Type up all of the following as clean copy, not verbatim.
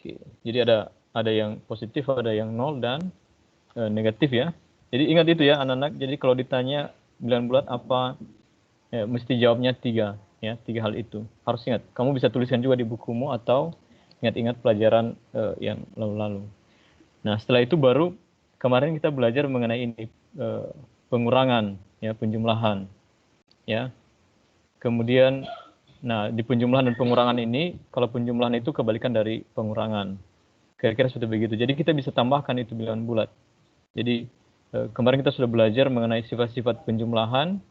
Oke. Jadi ada yang positif, ada yang nol dan negatif ya. Jadi ingat itu ya anak-anak. Jadi kalau ditanya bilangan bulat apa, ya, mesti jawabnya 3 ya, 3 hal itu. Harus ingat. Kamu bisa tuliskan juga di bukumu atau ingat-ingat pelajaran yang lalu-lalu. Nah, setelah itu baru kemarin kita belajar mengenai ini pengurangan ya, penjumlahan ya. Kemudian nah, di penjumlahan dan pengurangan ini, kalau penjumlahan itu kebalikan dari pengurangan. Kira-kira seperti begitu. Jadi kita bisa tambahkan itu bilangan bulat. Jadi kemarin kita sudah belajar mengenai sifat-sifat penjumlahan,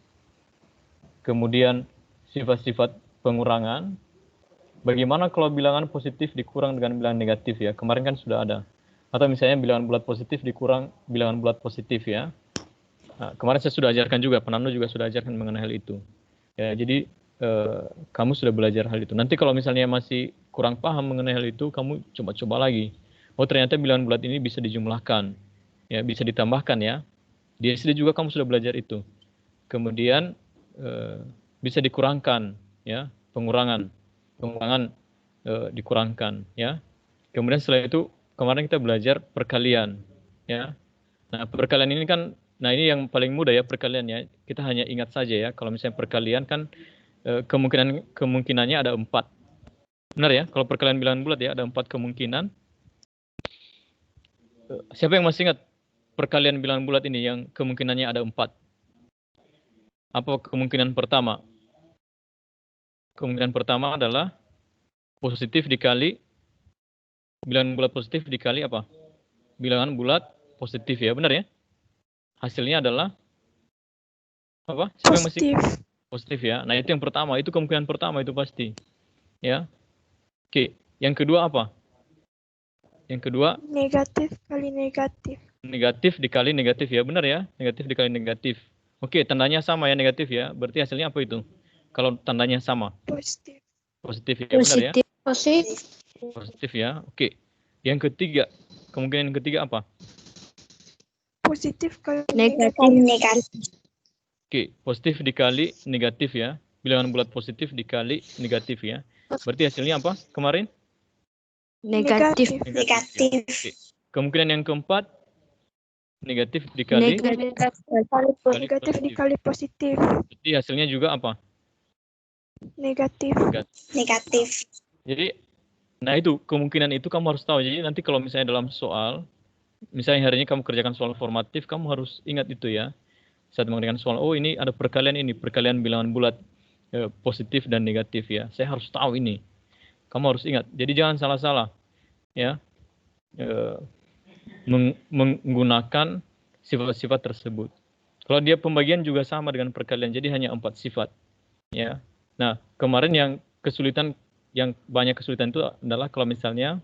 kemudian sifat-sifat pengurangan. Bagaimana kalau bilangan positif dikurang dengan bilangan negatif ya? Kemarin kan sudah ada. Atau misalnya bilangan bulat positif dikurang bilangan bulat positif ya. Nah, kemarin saya sudah ajarkan juga, Penando juga sudah ajarkan mengenai hal itu. Ya, jadi kamu sudah belajar hal itu. Nanti kalau misalnya masih kurang paham mengenai hal itu, kamu coba-coba lagi. Oh, ternyata bilangan bulat ini bisa dijumlahkan. Ya, bisa ditambahkan ya. Di SD juga kamu sudah belajar itu. Kemudian bisa dikurangkan ya, pengurangan dikurangkan ya. Kemudian setelah itu kemarin kita belajar perkalian ya. Nah, perkalian ini kan, nah ini yang paling mudah ya perkalian ya. Kita hanya ingat saja ya, kalau misalnya perkalian kan kemungkinannya ada 4. Benar ya, kalau perkalian bilangan bulat ya ada 4 kemungkinan. Siapa yang masih ingat perkalian bilangan bulat ini yang kemungkinannya ada 4? Apa kemungkinan pertama? Kemungkinan pertama adalah positif dikali bilangan bulat positif dikali apa? Bilangan bulat positif ya, benar ya? Hasilnya adalah apa? Siapa yang masih positif ya? Nah, itu yang pertama, itu kemungkinan pertama itu pasti. Ya. Oke, yang kedua apa? Yang kedua negatif kali negatif. Negatif dikali negatif ya, benar ya? Negatif dikali negatif. Oke, tandanya sama ya, negatif ya. Berarti hasilnya apa itu? Kalau tandanya sama. Positif. Positif ya, benar ya? Positif. Positif ya. Oke. Yang ketiga, kemungkinan yang ketiga apa? Positif kali Negatif. Oke, positif dikali negatif ya. Bilangan bulat positif dikali negatif ya. Berarti hasilnya apa kemarin? Negatif. Negatif. Ya. Oke. Kemungkinan yang keempat, negatif dikali negatif dikali positif. Jadi hasilnya juga apa? Negatif. Jadi, nah itu kemungkinan itu kamu harus tahu. Jadi nanti kalau misalnya dalam soal, misalnya hari ini kamu kerjakan soal formatif, kamu harus ingat itu ya. Saat mengerjakan soal, oh ini ada perkalian ini, perkalian bilangan bulat positif dan negatif ya. Saya harus tahu ini. Kamu harus ingat. Jadi jangan salah-salah ya. Menggunakan sifat-sifat tersebut. Kalau dia pembagian juga sama dengan perkalian, jadi hanya 4 sifat. Ya. Nah, kemarin yang banyak kesulitan itu adalah kalau misalnya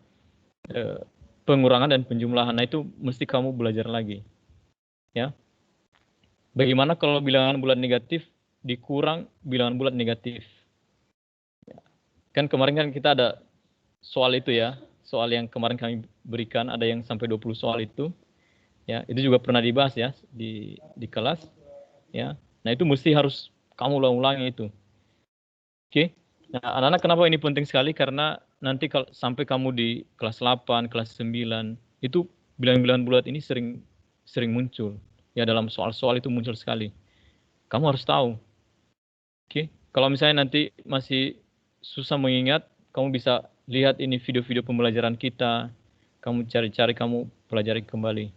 pengurangan dan penjumlahan. Nah, itu mesti kamu belajar lagi. Ya. Bagaimana kalau bilangan bulat negatif dikurang bilangan bulat negatif? Kan kemarin kan kita ada soal itu ya. Soal yang kemarin kami berikan ada yang sampai 20 soal itu. Ya, itu juga pernah dibahas ya di kelas. Ya. Nah, itu mesti harus kamu ulang-ulangi itu. Oke. Nah, anak-anak kenapa ini penting sekali? Karena nanti kalau sampai kamu di kelas 8, kelas 9, itu bilangan-bilangan bulat ini sering muncul. Ya, dalam soal-soal itu muncul sekali. Kamu harus tahu. Oke. Kalau misalnya nanti masih susah mengingat, kamu bisa lihat ini video-video pembelajaran kita. Kamu cari-cari, kamu pelajari kembali.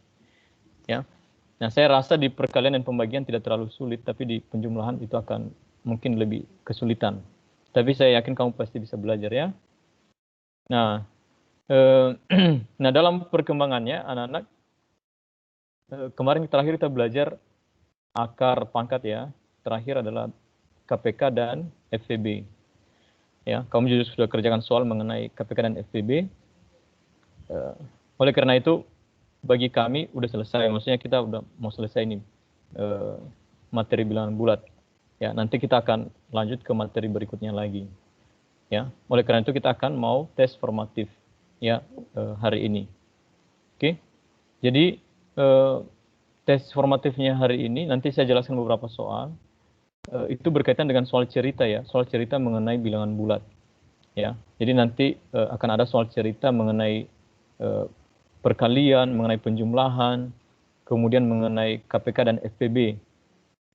Ya. Nah, saya rasa di perkalian dan pembagian tidak terlalu sulit, tapi di penjumlahan itu akan mungkin lebih kesulitan. Tapi saya yakin kamu pasti bisa belajar ya. Nah, nah dalam perkembangannya anak-anak, kemarin terakhir kita belajar akar pangkat ya. Terakhir adalah KPK dan FVB. Ya, kamu juga sudah kerjakan soal mengenai KPK dan FVB. Oleh karena itu, bagi kami udah selesai. Maksudnya kita udah mau selesai ini materi bilangan bulat. Ya, nanti kita akan lanjut ke materi berikutnya lagi. Ya, oleh karena itu kita akan mau tes formatif ya hari ini. Oke. Jadi tes formatifnya hari ini nanti saya jelaskan beberapa soal. Itu berkaitan dengan soal cerita ya, soal cerita mengenai bilangan bulat. ya. Jadi nanti akan ada soal cerita mengenai perkalian, mengenai penjumlahan, kemudian mengenai KPK dan FPB,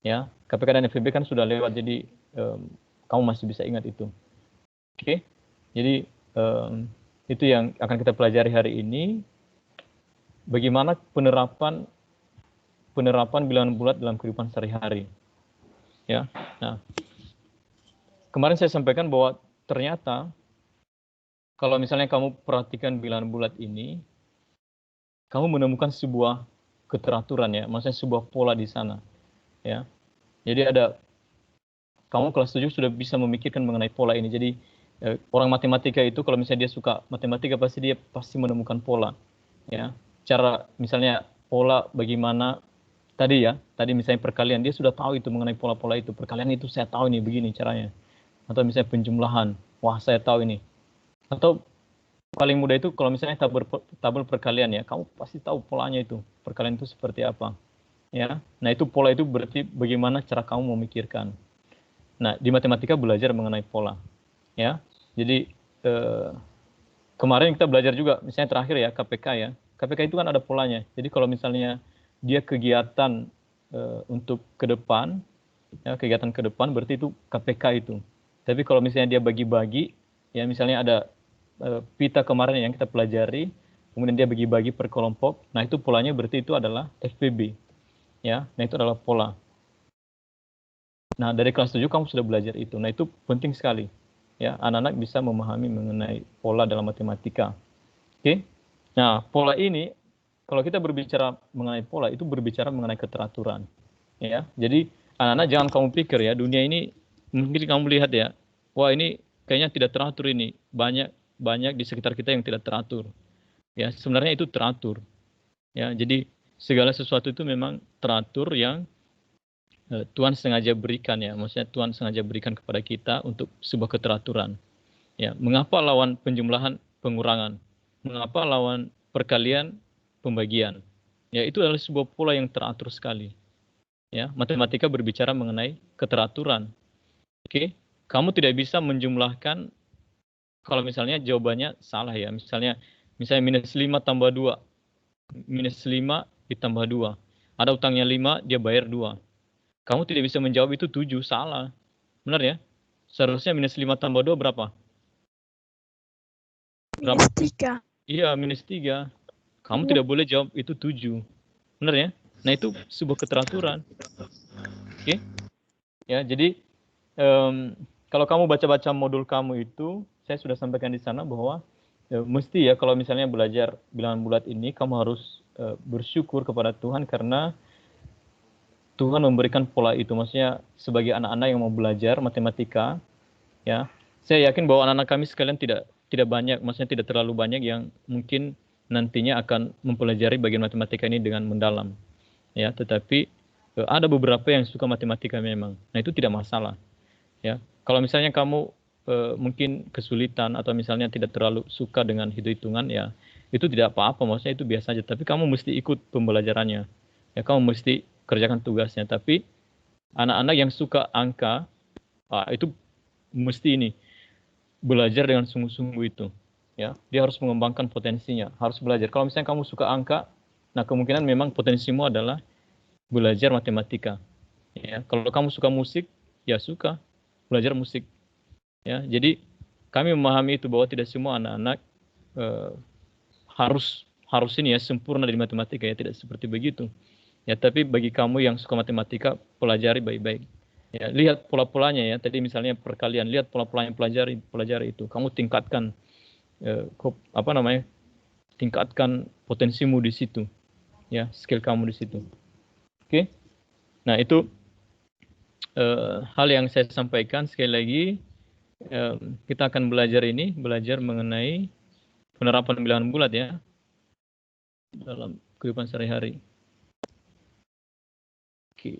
ya. KPK dan FPB kan sudah lewat, jadi kamu masih bisa ingat itu. Oke, jadi itu yang akan kita pelajari hari ini. Bagaimana penerapan bilangan bulat dalam kehidupan sehari-hari, ya. Nah, kemarin saya sampaikan bahwa ternyata kalau misalnya kamu perhatikan bilangan bulat ini, kamu menemukan sebuah keteraturan, ya, maksudnya sebuah pola di sana, ya. Jadi kamu kelas 7 sudah bisa memikirkan mengenai pola ini. Jadi orang matematika itu kalau misalnya dia suka matematika dia pasti menemukan pola, ya. Cara misalnya pola bagaimana tadi misalnya perkalian, dia sudah tahu itu mengenai pola-pola itu. Perkalian itu saya tahu ini begini caranya. Atau misalnya penjumlahan, wah saya tahu ini. Atau paling mudah itu kalau misalnya tabel perkalian, ya, kamu pasti tahu polanya itu. Perkalian itu seperti apa, ya. Nah, itu pola itu berarti bagaimana cara kamu memikirkan. Nah, di matematika belajar mengenai pola, ya. Jadi kemarin kita belajar juga, misalnya terakhir ya KPK, ya. KPK itu kan ada polanya. Jadi kalau misalnya dia kegiatan untuk ke depan, ya, kegiatan ke depan berarti itu KPK itu. Tapi kalau misalnya dia bagi-bagi, ya, misalnya ada pita kemarin yang kita pelajari, kemudian dia bagi-bagi per kelompok, nah itu polanya berarti itu adalah FPB, ya. Nah, itu adalah pola. Nah, dari kelas 7 kamu sudah belajar itu. Nah, itu penting sekali, ya, anak-anak bisa memahami mengenai pola dalam matematika. Oke. Nah, pola ini kalau kita berbicara mengenai pola itu berbicara mengenai keteraturan, ya. Jadi anak-anak jangan kamu pikir, ya, dunia ini mungkin kamu lihat, ya, wah ini kayaknya tidak teratur ini, banyak di sekitar kita yang tidak teratur, ya. Sebenarnya itu teratur, ya. Jadi segala sesuatu itu memang teratur yang Tuhan sengaja berikan, ya. Maksudnya Tuhan sengaja berikan kepada kita untuk sebuah keteraturan, ya. Mengapa lawan penjumlahan pengurangan? Mengapa lawan perkalian pembagian? Ya, itu adalah sebuah pola yang teratur sekali, ya. Matematika berbicara mengenai keteraturan. Oke, kamu tidak bisa menjumlahkan kalau misalnya jawabannya salah, ya. Misalnya minus 5 tambah 2, minus 5 ditambah 2. Ada utangnya 5, dia bayar 2. Kamu tidak bisa menjawab itu 7, salah. Benar, ya? Seharusnya minus 5 tambah 2 berapa? Minus 3. Iya, minus 3. Kamu tidak boleh jawab itu 7. Benar, ya? Nah, itu sebuah keteraturan. Oke? Ya, jadi kalau kamu baca-baca modul kamu itu, saya sudah sampaikan di sana bahwa mesti, ya, kalau misalnya belajar bilangan bulat ini, kamu harus bersyukur kepada Tuhan karena Tuhan memberikan pola itu. Maksudnya sebagai anak-anak yang mau belajar matematika, ya, saya yakin bahwa anak-anak kami sekalian tidak banyak, maksudnya tidak terlalu banyak yang mungkin nantinya akan mempelajari bagian matematika ini dengan mendalam, ya. Tetapi ada beberapa yang suka matematika memang. Nah, itu tidak masalah, ya. Kalau misalnya kamu mungkin kesulitan atau misalnya tidak terlalu suka dengan hitung-hitungan, ya, itu tidak apa-apa, maksudnya itu biasa aja. Tapi kamu mesti ikut pembelajarannya, ya, kamu mesti kerjakan tugasnya. Tapi anak-anak yang suka angka, itu mesti ini belajar dengan sungguh-sungguh itu, ya. Dia harus mengembangkan potensinya, harus belajar. Kalau misalnya kamu suka angka, nah kemungkinan memang potensimu adalah belajar matematika, ya. Kalau kamu suka musik, ya suka belajar musik, ya. Jadi kami memahami itu bahwa tidak semua anak-anak harus ini, ya, sempurna di matematika, ya, tidak seperti begitu, ya. Tapi bagi kamu yang suka matematika, pelajari baik-baik, ya. Lihat pola-polanya, ya. Tadi misalnya perkalian, lihat pola-polanya, pelajari itu. Kamu tingkatkan tingkatkan potensimu di situ, ya, skill kamu di situ. Oke. Nah, itu hal yang saya sampaikan. Sekali lagi, kita akan belajar mengenai penerapan bilangan bulat, ya, dalam kehidupan sehari-hari. Oke.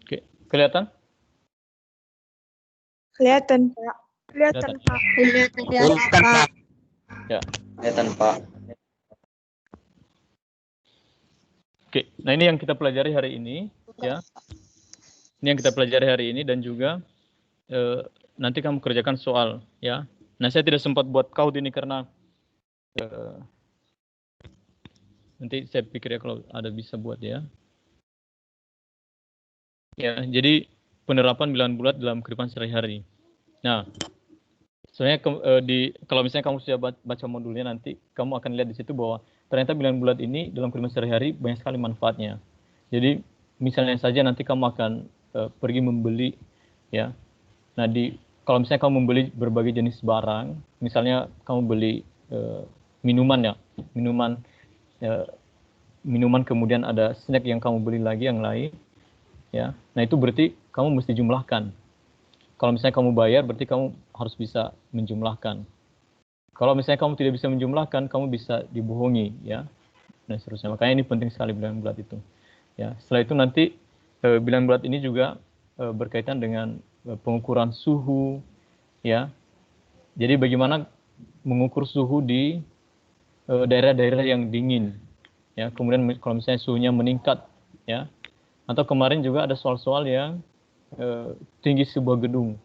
Oke. Kelihatan? Kelihatan, Pak. Kelihatan, Pak. Kelihatan, Pak. Ya. Kelihatan, Pak. Oke, nah ini yang kita pelajari hari ini, ya. Ini yang kita pelajari hari ini dan juga nanti kamu kerjakan soal, ya. Nah, saya tidak sempat buat kaut ini karena nanti saya pikir ya kalau ada bisa buat ya. Ya, jadi penerapan bilangan bulat dalam kehidupan sehari-hari. Nah, sebenarnya kalau misalnya kamu sudah baca modulnya nanti, kamu akan lihat di situ bahwa ternyata bilangan bulat ini dalam kehidupan sehari-hari banyak sekali manfaatnya. Jadi misalnya saja nanti kamu akan pergi membeli, ya. Nah, kalau misalnya kamu membeli berbagai jenis barang, misalnya kamu beli minuman ya, minuman kemudian ada snack yang kamu beli lagi yang lain, ya. Nah itu berarti kamu mesti jumlahkan. Kalau misalnya kamu bayar, berarti kamu harus bisa menjumlahkan. Kalau misalnya kamu tidak bisa menjumlahkan, kamu bisa dibohongi, ya. Dan seterusnya. Makanya ini penting sekali bilangan bulat itu. Ya. Setelah itu nanti bilangan bulat ini juga berkaitan dengan pengukuran suhu, ya. Jadi bagaimana mengukur suhu di daerah-daerah yang dingin, ya. Kemudian kalau misalnya suhunya meningkat, ya. Atau kemarin juga ada soal-soal yang tinggi sebuah gedung,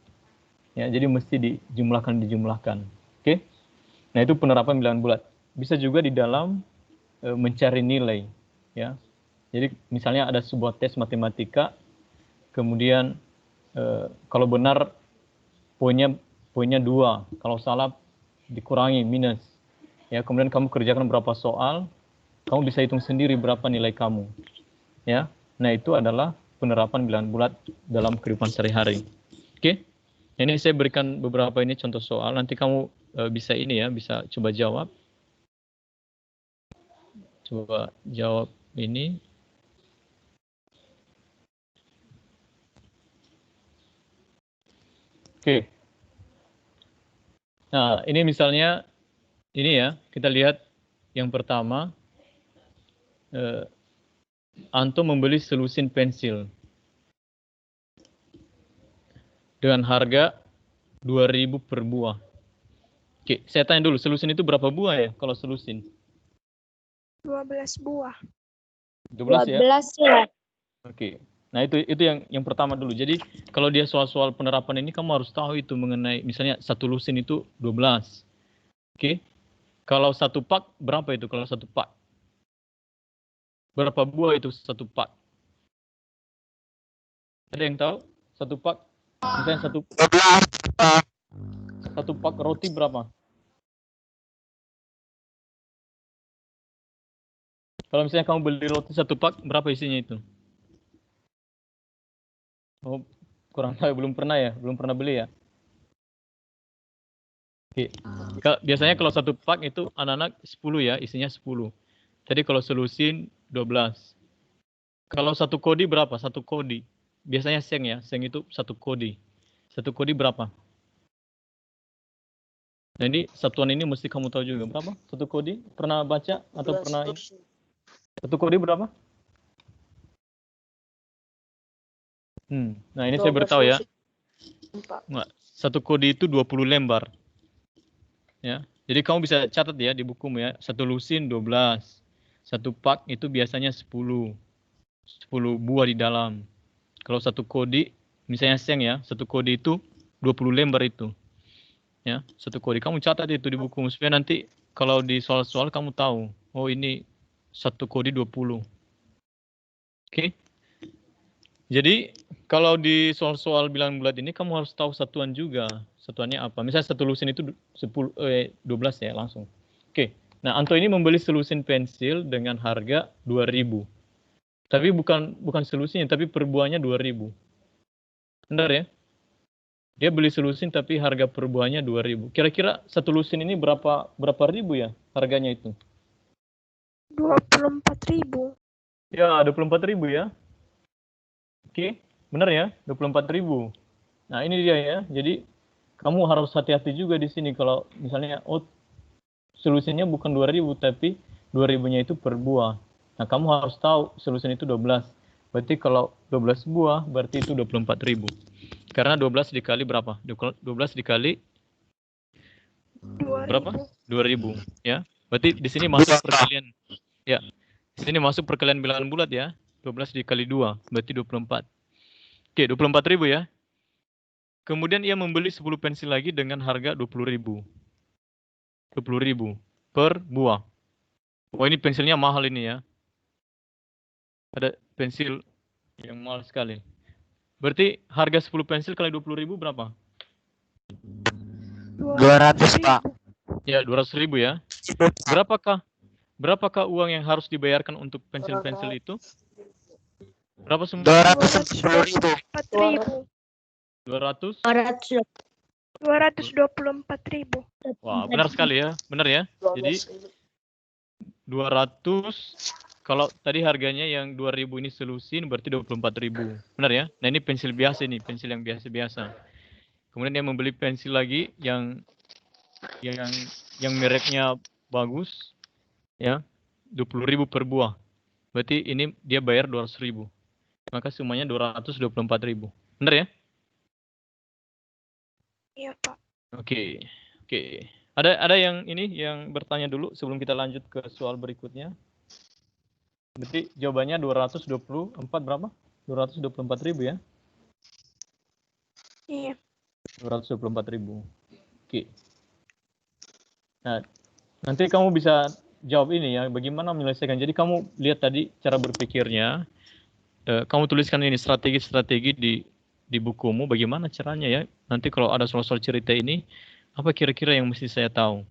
ya. Jadi mesti dijumlahkan. Oke? Nah itu penerapan bilangan bulat. Bisa juga di dalam mencari nilai, ya. Jadi misalnya ada sebuah tes matematika, kemudian kalau benar poinnya 2, kalau salah dikurangi minus, ya. Kemudian kamu kerjakan berapa soal, kamu bisa hitung sendiri berapa nilai kamu, ya. Nah itu adalah penerapan bilangan bulat dalam kehidupan sehari-hari. Oke, ini saya berikan beberapa ini contoh soal. Nanti kamu bisa ini ya, bisa coba jawab. Coba jawab ini. Oke. Nah ini misalnya ini ya, kita lihat yang pertama. Anto membeli selusin pensil dengan harga 2.000 per buah. Oke, saya tanya dulu, selusin itu berapa buah ya kalau selusin? 12 buah. 12 ya? 12 ya. Oke. Nah, itu yang pertama dulu. Jadi, kalau dia soal-soal penerapan ini kamu harus tahu itu mengenai misalnya satu lusin itu 12. Oke. Kalau satu pak berapa itu kalau satu pak? Berapa buah itu satu pak? Ada yang tahu? Satu pak, misalnya satu pak roti berapa? Kalau misalnya kamu beli roti satu pak, berapa isinya itu? Oh, kurang tahu, belum pernah beli ya. Oke. Biasanya kalau satu pak itu anak-anak 10 ya, isinya 10. Jadi kalau selusin 12. Kalau satu kodi berapa? Satu kodi. Biasanya seng ya, seng itu satu kodi. Satu kodi berapa? Nah ini satuan ini mesti kamu tahu juga berapa? Satu kodi pernah baca atau pernah? Satu kodi berapa? Nah ini saya beritahu ya. Nah, satu kodi itu 20 lembar. Ya. Jadi kamu bisa catat ya di bukumu ya. Satu lusin 12. Satu pak itu biasanya 10 buah di dalam. Kalau satu kodi, misalnya seng ya, satu kodi itu 20 lembar itu. Ya, satu kodi. Kamu catat itu di buku supaya nanti kalau di soal-soal kamu tahu, oh ini satu kodi 20. Oke. Jadi kalau di soal-soal bilangan bulat ini kamu harus tahu satuan juga. Satuannya apa? Misalnya satu lusin itu 12 ya langsung. Oke. Nah, Anto ini membeli selusin pensil dengan harga 2.000. Tapi bukan selusinnya, tapi per buahnya 2.000. Benar ya? Dia beli selusin tapi harga per buahnya 2.000. Kira-kira satu lusin ini berapa ribu ya harganya itu? 24.000. Ya, 24.000 ya. Oke, benar ya? 24.000. Nah, ini dia ya. Jadi kamu harus hati-hati juga di sini kalau misalnya selusinnya bukan 2.000 tapi 2.000-nya itu per buah. Nah, kamu harus tahu selusin itu 12. Berarti kalau 12 buah berarti itu 24.000. Karena 12 dikali berapa? 12 dikali 2000. berapa? 2.000 ya. Berarti di sini masuk perkalian. Ya. Di sini masuk perkalian bilangan bulat ya. 12 dikali 2 berarti 24. Oke, 24.000 ya. Kemudian ia membeli 10 pensil lagi dengan harga 20.000. 20.000 per buah. Oh, ini pensilnya mahal ini ya. Ada pensil yang mahal sekali. Berarti harga 10 pensil kali 20.000 berapa? 200 Pak. Ya, 200.000 ya. Berapakah uang yang harus dibayarkan untuk pensil-pensil itu? Berapa semua? 210.000. 4.000. 200? 224.000. Wah, benar sekali ya. Benar ya. Jadi 200 kalau tadi harganya yang 2.000 ini selusin berarti 24.000. Benar ya? Nah, ini pensil biasa ini, pensil yang biasa-biasa. Kemudian dia membeli pensil lagi yang mereknya bagus ya. 20.000 per buah. Berarti ini dia bayar 200.000. Maka semuanya 224.000. Benar ya? Iya, Pak. Oke. Ada yang ini yang bertanya dulu sebelum kita lanjut ke soal berikutnya. Berarti jawabannya 224 berapa? 224.000 ya? Iya. 224.000. Oke. Nah, nanti kamu bisa jawab ini ya, bagaimana menyelesaikan. Jadi kamu lihat tadi cara berpikirnya. Kamu tuliskan ini strategi-strategi di bukumu, bagaimana caranya ya. Nanti kalau ada soal-soal cerita ini, apa kira-kira yang mesti saya tahu?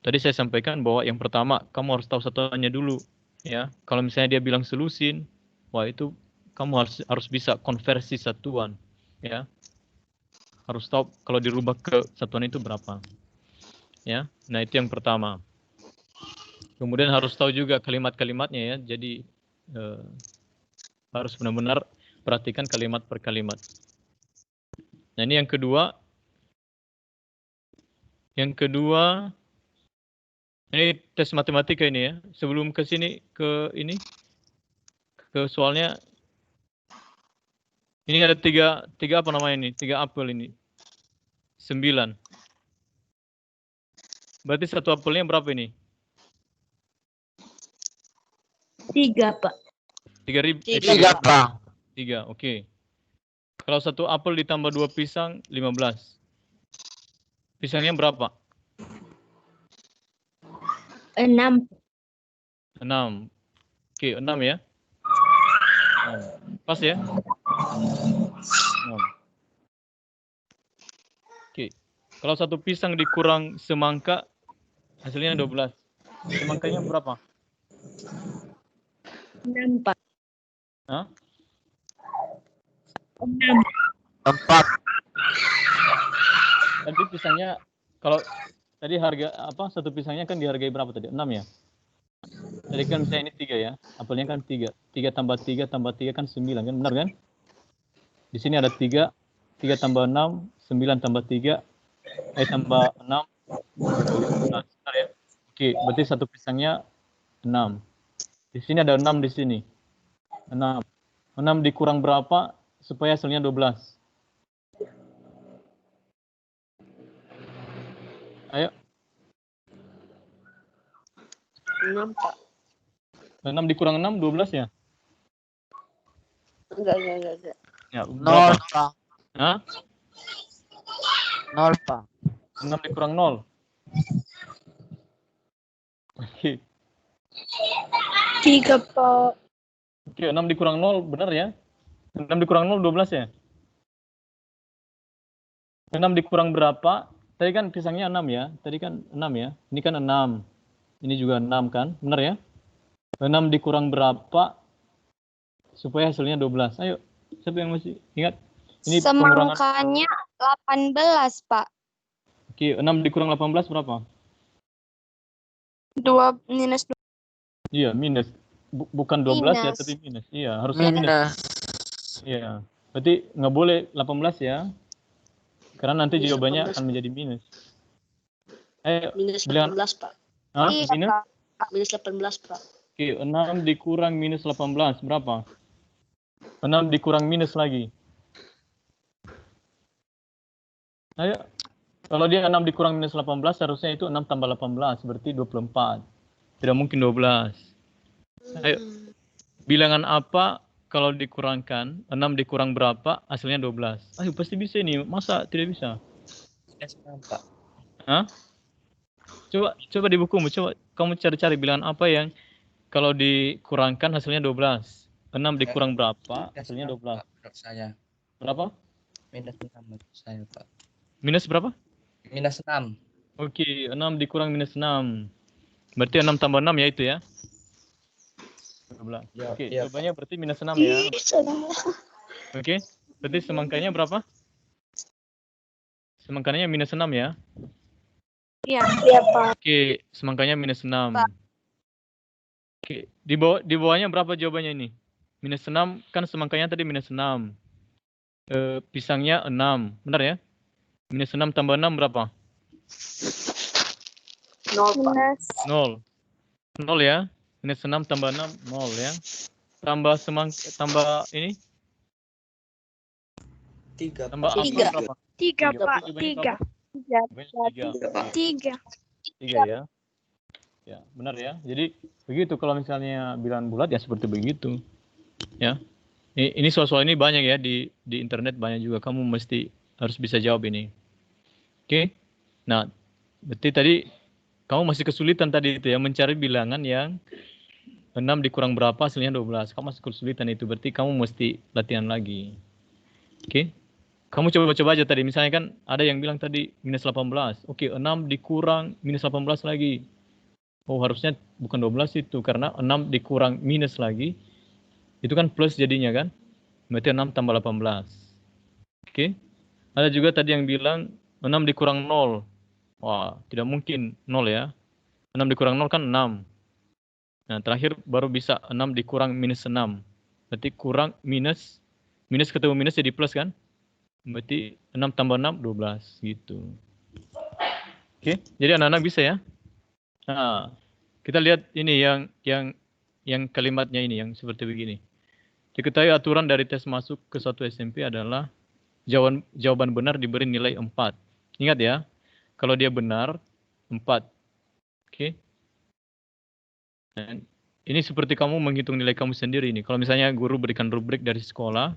Tadi saya sampaikan bahwa yang pertama, kamu harus tahu satuannya dulu. Ya, kalau misalnya dia bilang selusin, wah itu kamu harus bisa konversi satuan. Ya, harus tahu kalau dirubah ke satuan itu berapa. Ya, nah itu yang pertama. Kemudian harus tahu juga kalimat-kalimatnya ya. Jadi harus benar-benar perhatikan kalimat per kalimat. Nah ini yang kedua. Ini tes matematika ini ya. Sebelum ke sini ke soalnya ini ada tiga apa namanya ini? 3 apel ini. 9. Berarti satu apelnya berapa ini? 3 Pak. 3.000. 3 Pak. 3, oke. Kalau satu apel ditambah 2 pisang, 15. Pisangnya berapa? 6. 6. Oke, 6 ya. Pas ya? 6. Oke. Kalau satu pisang dikurang semangka, hasilnya 12. Semangkanya berapa? 6 Pak. Hah? 6. 4. Tadi pisangnya, kalau tadi harga apa? Satu pisangnya kan dihargai berapa tadi? 6 ya? Tadi kan misalnya ini 3 ya. Apelnya kan 3. 3 tambah 3 tambah 3 kan 9 kan? Benar kan? Di sini ada 3. 3 tambah 6. 9 tambah 3. Tambah 6. 15. Benar ya? Oke, berarti satu pisangnya 6. Di sini ada 6 di sini. 6. 6 dikurang berapa supaya hasilnya 12? Ayo. 6 Pak. 6 dikurang 6, 12 ya? Enggak. Ya, 0 berapa? Pak. Hah? 0 Pak. 6 dikurang 0. Oke. 3, Pak. Oke, 6 dikurang 0 benar ya? 6 dikurang 0, 12 ya? 6 dikurang berapa? Tadi kan pisangnya 6 ya? Tadi kan 6 ya? Ini kan 6. Ini juga 6 kan? Benar ya? 6 dikurang berapa supaya hasilnya 12? Ayo, siapa yang masih ingat? Ini pengurangan. Semangkanya 18, Pak. Oke, 6 dikurang 18 berapa? 2 minus 2. Iya, minus. Bukan 12 ya, Minus. tapi minus. Iya, harusnya minus. Iya. Berarti nggak boleh 18 ya. Karena nanti Minus jawabannya 18. akan menjadi minus. Ayo, Minus bilang. 18, Pak. Hah? Iya, Minus? Pak. Minus 18, Pak. Oke, 6 dikurang minus 18 berapa? 6 dikurang minus lagi. Ayo. Kalau dia 6 dikurang minus 18, harusnya itu 6 tambah 18, berarti 24. Tidak mungkin 12. Ayo. Bilangan apa kalau dikurangkan, 6 dikurang berapa, hasilnya 12. Ayo, pasti bisa ini. Masa tidak bisa? Pak. Hah? Coba di bukumu, coba kamu cari-cari bilangan apa yang kalau dikurangkan hasilnya 12. 6 dikurang berapa, hasilnya 12. Menurut saya. Berapa? Minus 6 menurut saya, Pak. Minus berapa? Minus 6. Oke, 6 dikurang minus 6. Berarti 6 tambah 6 ya itu ya? 12. Ya, Oke, ya, jawabannya berarti minus 6 ya. Ih, salah. Oke, berarti semangkanya berapa? Semangkanya minus 6 ya? Iya. Iya, Pak. Oke, semangkanya minus 6. Pak. Oke, di bawahnya berapa jawabannya ini? Minus 6, kan semangkanya tadi minus 6. Pisangnya 6, benar ya? Minus 6 tambah 6 berapa? 0, Pak. Minus 0. 0 ya? Minus 6 tambah 6, 0 ya? Tambah ini? 3. Tambah apa Tiga. berapa? 3, Tiga. Pak. Jawabannya 3. berapa? 3. 3 ya? Ya, benar ya. Jadi begitu kalau misalnya bilangan bulat ya seperti begitu. Ya. Ini soal-soal ini banyak ya di internet banyak juga. Kamu mesti harus bisa jawab ini. Oke. Nah, berarti tadi kamu masih kesulitan tadi itu ya mencari bilangan yang 6 dikurang berapa hasilnya 12. Kamu masih kesulitan itu berarti kamu mesti latihan lagi. Oke. Kamu coba-coba aja tadi. Misalnya kan ada yang bilang tadi minus 18. Oke, 6 dikurang minus 18 lagi. Oh, harusnya bukan 12 itu karena 6 dikurang minus lagi. Itu kan plus jadinya kan? Berarti 6 tambah 18. Oke. Ada juga tadi yang bilang 6 dikurang 0. Wah, tidak mungkin 0 ya. 6 dikurang 0 kan 6. Nah, terakhir baru bisa 6 dikurang minus 6. Berarti kurang minus. Minus ketemu minus jadi plus kan? Berarti 6 tambah 6, 12 gitu. Oke, jadi anak-anak bisa ya? Nah, kita lihat ini yang kalimatnya ini yang seperti begini. Diketahui aturan dari tes masuk ke suatu SMP adalah jawaban benar diberi nilai 4. Ingat ya, kalau dia benar 4. Oke. Dan ini seperti kamu menghitung nilai kamu sendiri ini. Kalau misalnya guru berikan rubrik dari sekolah,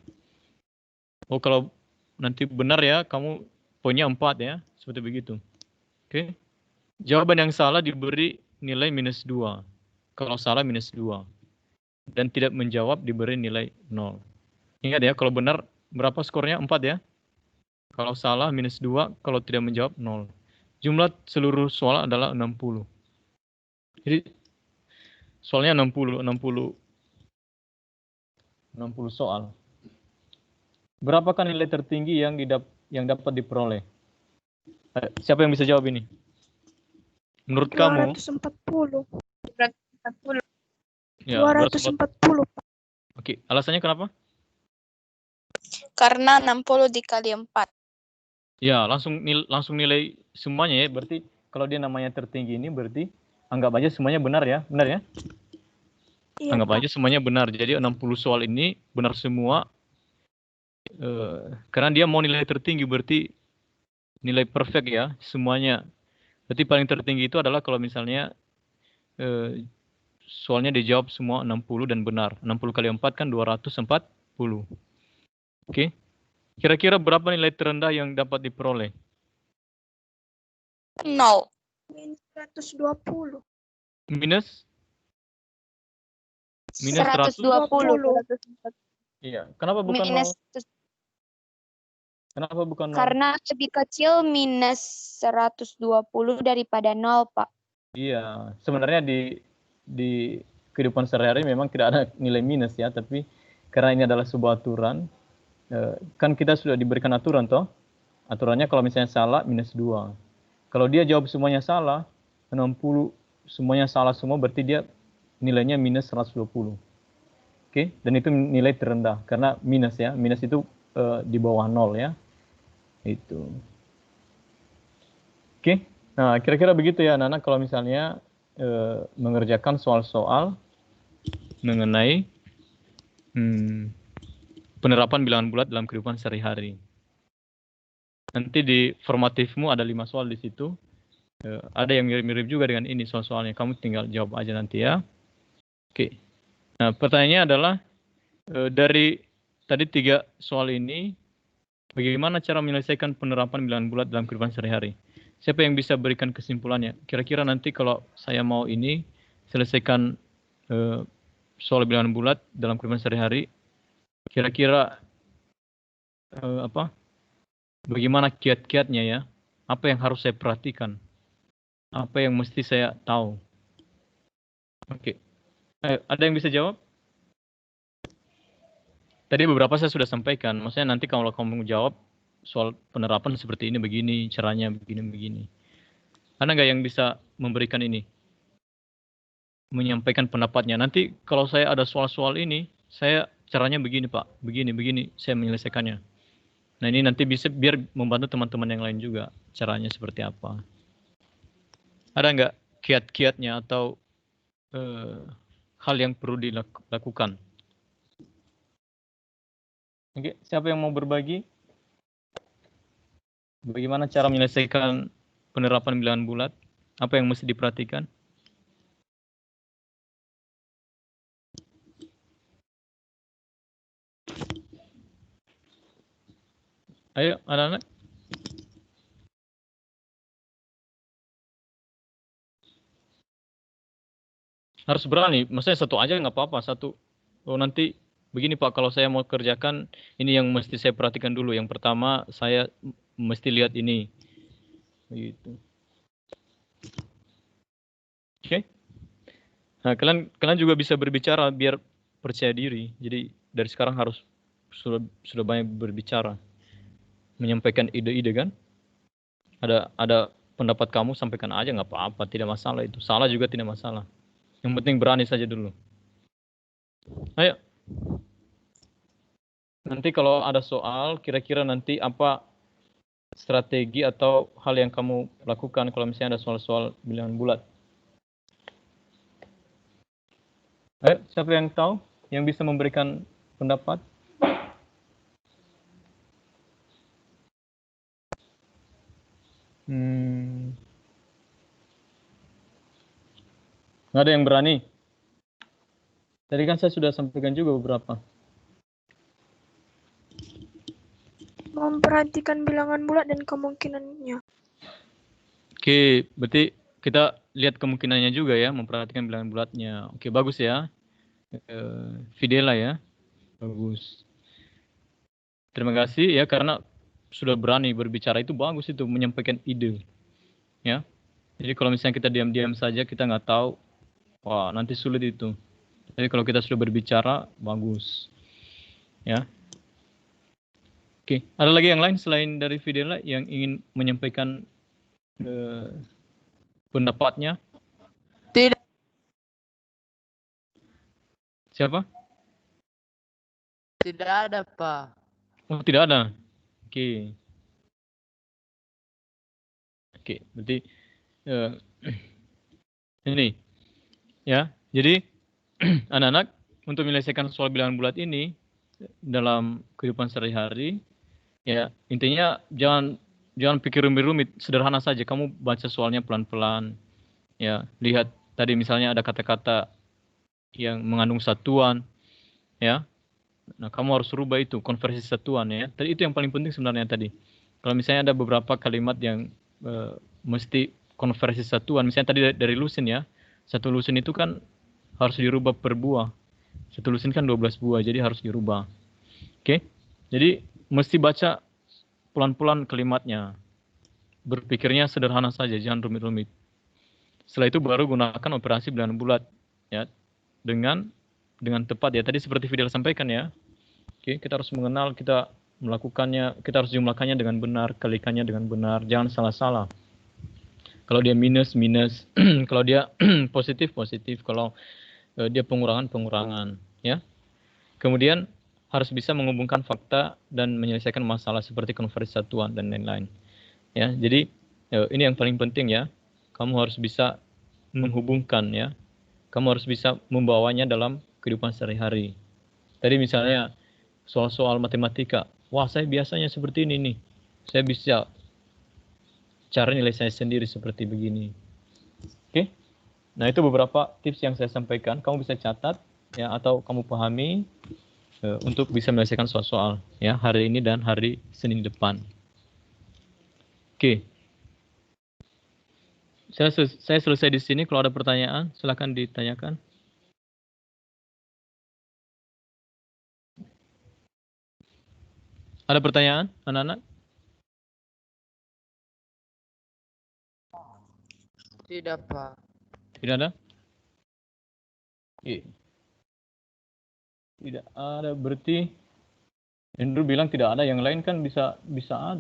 oh kalau nanti benar ya, kamu poinnya 4 ya, seperti begitu. Oke. Jawaban yang salah diberi nilai minus 2. Kalau salah minus 2. Dan tidak menjawab diberi nilai 0. Ingat ya, kalau benar berapa skornya? 4 ya. Kalau salah minus 2, kalau tidak menjawab 0. Jumlah seluruh soal adalah 60. Jadi soalnya 60 soal. Berapakah nilai tertinggi yang dapat diperoleh? Siapa yang bisa jawab ini? Menurut kamu? 240. 240. Ya, 240, Pak. Oke, alasannya kenapa? Karena 60 dikali 4. Ya, langsung nilai semuanya ya. Berarti kalau dia namanya tertinggi ini berarti anggap aja semuanya benar ya. Benar ya? Iya, Anggap Pak. aja semuanya benar. Jadi 60 soal ini benar semua. Karena dia mau nilai tertinggi berarti nilai perfect ya semuanya. Berarti paling tertinggi itu adalah kalau misalnya soalnya dijawab semua 60 dan benar. 60 kali 4 kan 240. Oke. Kira-kira berapa nilai terendah yang dapat diperoleh? 0. Minus 120. Minus 120. Iya. Kenapa bukan Minus 0? Kenapa bukan 0? karena lebih kecil minus 120 daripada 0, Pak. Iya. Sebenarnya di kehidupan sehari-hari memang tidak ada nilai minus ya, tapi karena ini adalah sebuah aturan, kan kita sudah diberikan aturan toh. Aturannya kalau misalnya salah minus 2. Kalau dia jawab semuanya salah, 60 semuanya salah semua berarti dia nilainya minus 120. Oke, dan itu nilai terendah karena minus ya. Minus itu di bawah 0 ya. Itu. Oke. Nah, kira-kira begitu ya anak-anak kalau misalnya mengerjakan soal-soal mengenai penerapan bilangan bulat dalam kehidupan sehari-hari. Nanti di formatifmu ada 5 soal di situ. Ada yang mirip-mirip juga dengan ini soal-soalnya. Kamu tinggal jawab aja nanti ya. Oke. Nah, pertanyaannya adalah dari tadi 3 soal ini, bagaimana cara menyelesaikan penerapan bilangan bulat dalam kehidupan sehari-hari? Siapa yang bisa berikan kesimpulannya? Kira-kira nanti kalau saya mau ini selesaikan soal bilangan bulat dalam kehidupan sehari-hari, kira-kira bagaimana kiat-kiatnya ya? Apa yang harus saya perhatikan? Apa yang mesti saya tahu? Oke. Ada yang bisa jawab? Tadi beberapa saya sudah sampaikan. Maksudnya nanti kalau kamu jawab soal penerapan seperti ini, begini, caranya begini. Ada nggak yang bisa memberikan ini? Menyampaikan pendapatnya. Nanti kalau saya ada soal-soal ini, saya caranya begini Pak, begini, saya menyelesaikannya. Nah ini nanti bisa biar membantu teman-teman yang lain juga, caranya seperti apa. Ada nggak kiat-kiatnya atau hal yang perlu dilakukan? Oke, siapa yang mau berbagi? Bagaimana cara menyelesaikan penerapan bilangan bulat? Apa yang mesti diperhatikan? Ayo, anak-anak. Harus berani. Maksudnya satu aja nggak apa-apa. Satu. Oh nanti begini Pak, kalau saya mau kerjakan, ini yang mesti saya perhatikan dulu. Yang pertama, saya mesti lihat ini. Gitu. Oke. Nah, kalian juga bisa berbicara biar percaya diri. Jadi dari sekarang harus sudah banyak berbicara. Menyampaikan ide-ide kan. Ada pendapat kamu, sampaikan aja nggak apa-apa, tidak masalah itu. Salah juga tidak masalah. Yang penting berani saja dulu. Ayo. Nanti kalau ada soal, kira-kira nanti apa strategi atau hal yang kamu lakukan kalau misalnya ada soal-soal bilangan bulat. Ayo, siapa yang tahu? Yang bisa memberikan pendapat? Nggak ada yang berani? Tadi kan saya sudah sampaikan juga beberapa. Memperhatikan bilangan bulat dan kemungkinannya. Oke, berarti kita lihat kemungkinannya juga ya, memperhatikan bilangan bulatnya. Oke, bagus ya. Fidela ya. Bagus. Terima kasih ya, karena sudah berani berbicara, itu bagus, itu menyampaikan ide. Ya. Jadi kalau misalnya kita diam-diam saja, kita nggak tahu, wah nanti sulit itu. Tapi kalau kita sudah berbicara, bagus. Ya. Oke, ada lagi yang lain selain dari Fidela yang ingin menyampaikan pendapatnya? Tidak. Siapa? Tidak ada, Pak. Oh, tidak ada. Oke. Oke, berarti ini ya. Jadi anak-anak untuk menyelesaikan soal bilangan bulat ini dalam kehidupan sehari-hari, ya intinya jangan pikir rumit-rumit, sederhana saja. Kamu baca soalnya pelan-pelan, ya lihat tadi misalnya ada kata-kata yang mengandung satuan, ya. Nah kamu harus rubah itu konversi satuan ya. Tadi itu yang paling penting sebenarnya tadi. Kalau misalnya ada beberapa kalimat yang mesti konversi satuan, misalnya tadi dari lusin ya, satu lusin itu kan harus dirubah per buah. Satu lusin kan 12 buah, jadi harus dirubah. Oke, jadi mesti baca pelan-pelan kalimatnya. Berpikirnya sederhana saja, jangan rumit-rumit. Setelah itu baru gunakan operasi bilangan bulat, ya, dengan tepat ya. Tadi seperti Fidel sampaikan ya. Oke, kita harus mengenal, kita melakukannya, kita harus jumlahkannya dengan benar, kalikannya dengan benar, jangan salah-salah. Kalau dia minus, kalau dia positif, kalau dia pengurangan, ya. Kemudian harus bisa menghubungkan fakta dan menyelesaikan masalah seperti konversi satuan dan lain-lain. Ya, jadi ini yang paling penting ya. Kamu harus bisa menghubungkan ya. Kamu harus bisa membawanya dalam kehidupan sehari-hari. Tadi misalnya soal-soal matematika. Wah, saya biasanya seperti ini nih. Saya bisa cara nilai saya sendiri seperti begini. Oke. Nah, itu beberapa tips yang saya sampaikan. Kamu bisa catat ya atau kamu pahami untuk bisa menyelesaikan soal-soal ya hari ini dan hari Senin depan. Oke. Saya selesai di sini. Kalau ada pertanyaan, silakan ditanyakan. Ada pertanyaan, anak-anak? Tidak, Pak. Tidak ada? Oke. Tidak ada, berarti Andrew bilang tidak ada. Yang lain kan bisa ada.